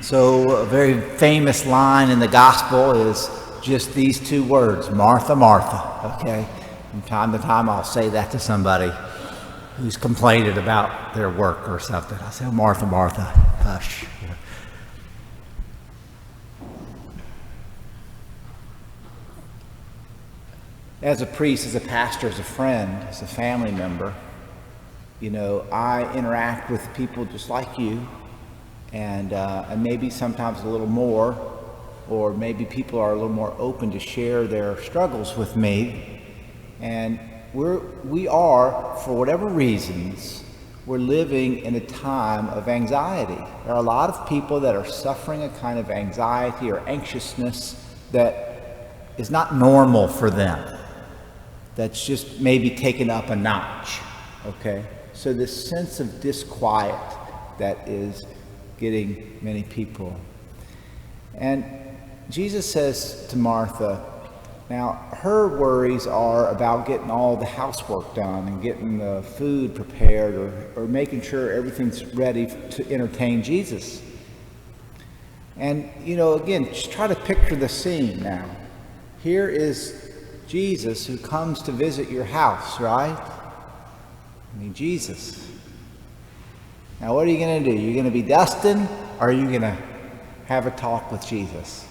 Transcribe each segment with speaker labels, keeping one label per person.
Speaker 1: So a very famous line in the gospel is just these two words, Martha, Martha, okay? From time to time I'll say that to somebody who's complaining about their work or something. I say, oh, Martha, Martha, hush. As a priest, as a pastor, as a friend, as a family member, I interact with people just like you, and maybe sometimes a little more, or maybe people are a little more open to share their struggles with me. And we are, for whatever reasons, we're living in a time of anxiety. There are a lot of people that are suffering a kind of anxiety or anxiousness that is not normal for them. That's just maybe taken up a notch, okay? So this sense of disquiet that is getting many people. And Jesus says to Martha, now her worries are about getting all the housework done and getting the food prepared or making sure everything's ready to entertain Jesus. And, again, just try to picture the scene now. Here is Jesus who comes to visit your house, right? Jesus. Now what are you going to do? You're going to be dusting, or are you going to have a talk with Jesus?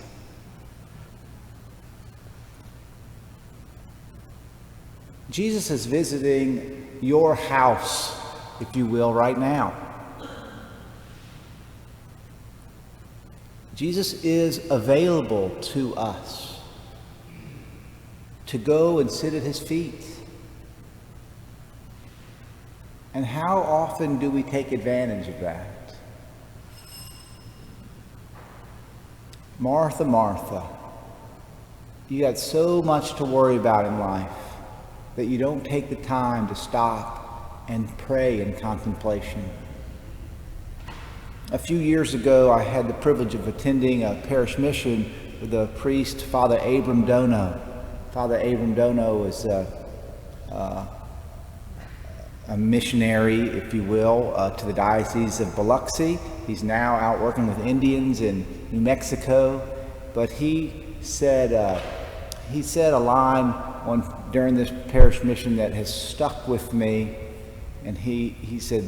Speaker 1: Jesus is visiting your house, if you will, right now. Jesus is available to us to go and sit at his feet. And how often do we take advantage of that? Martha, Martha, you got so much to worry about in life that you don't take the time to stop and pray in contemplation. A few years ago, I had the privilege of attending a parish mission with the priest, Father Abram Dono. Father Abram Dono was a missionary, if you will, to the Diocese of Biloxi. He's now out working with Indians in New Mexico. But he said a line during this parish mission that has stuck with me. And he said,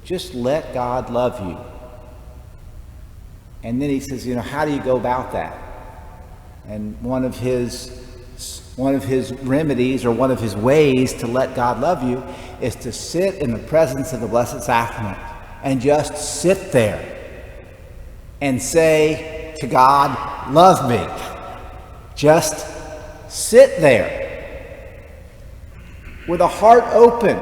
Speaker 1: just let God love you. And then he says, how do you go about that? And one of his remedies, or one of his ways to let God love you, is to sit in the presence of the Blessed Sacrament and just sit there and say to God, love me. Just sit there with a heart open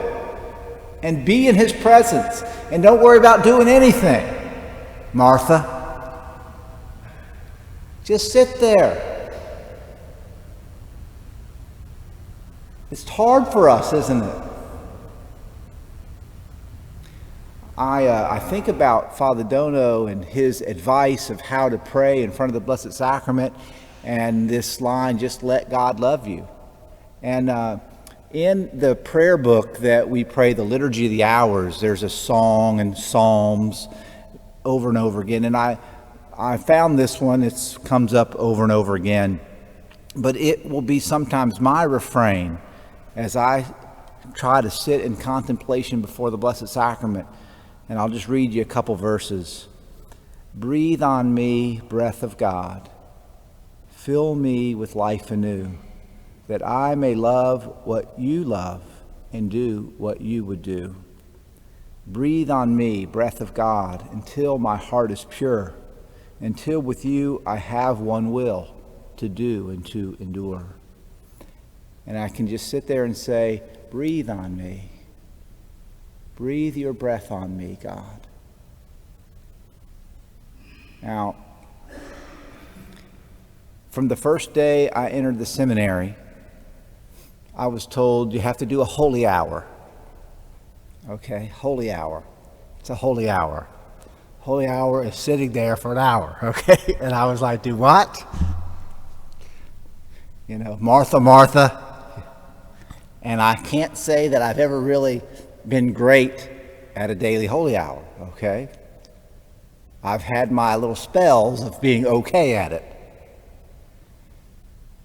Speaker 1: and be in his presence, and don't worry about doing anything, Martha. Just sit there. It's hard for us, isn't it? I think about Father Dono and his advice of how to pray in front of the Blessed Sacrament, and this line, just let God love you. And in the prayer book that we pray, the Liturgy of the Hours, there's a song and psalms over and over again. And I found this one, it comes up over and over again. But it will be sometimes my refrain as I try to sit in contemplation before the Blessed Sacrament. And I'll just read you a couple verses. Breathe on me, breath of God. Fill me with life anew, that I may love what you love and do what you would do. Breathe on me, breath of God, until my heart is pure, until with you I have one will, to do and to endure. And I can just sit there and say, breathe on me. Breathe your breath on me, God. Now, from the first day I entered the seminary, I was told you have to do a holy hour. Okay, holy hour. It's a holy hour. Holy hour is sitting there for an hour, okay? And I was like, do what? Martha, Martha. And I can't say that I've ever really been great at a daily holy hour, okay? I've had my little spells of being okay at it.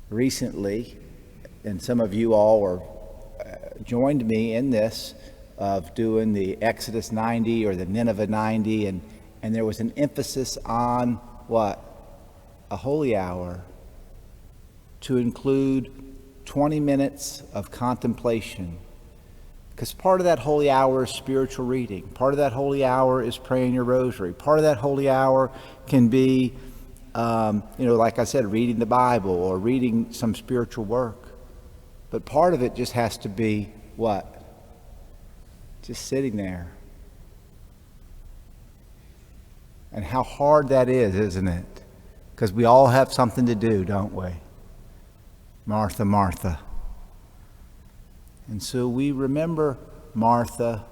Speaker 1: Recently, and some of you all were joined me in this of doing the Exodus 90 or the Nineveh 90, and there was an emphasis on what? A holy hour, to include 20 minutes of contemplation. Because part of that holy hour is spiritual reading. Part of that holy hour is praying your rosary. Part of that holy hour can be, like I said, reading the Bible or reading some spiritual work. But part of it just has to be what? Just sitting there. And how hard that is, isn't it? Because we all have something to do, don't we? Martha, Martha. And so we remember Martha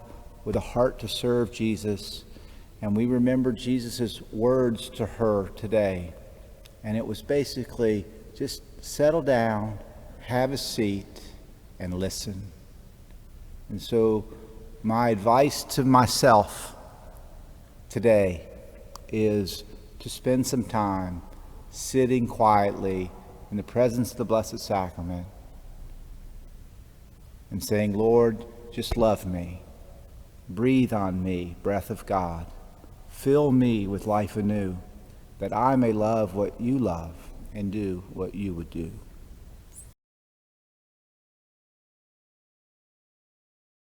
Speaker 1: with a heart to serve Jesus, and we remember Jesus' words to her today. And it was basically just settle down, have a seat, and listen. And so my advice to myself today is to spend some time sitting quietly in the presence of the Blessed Sacrament and saying, Lord, just love me. Breathe on me, breath of God. Fill me with life anew, that I may love what you love and do what you would do.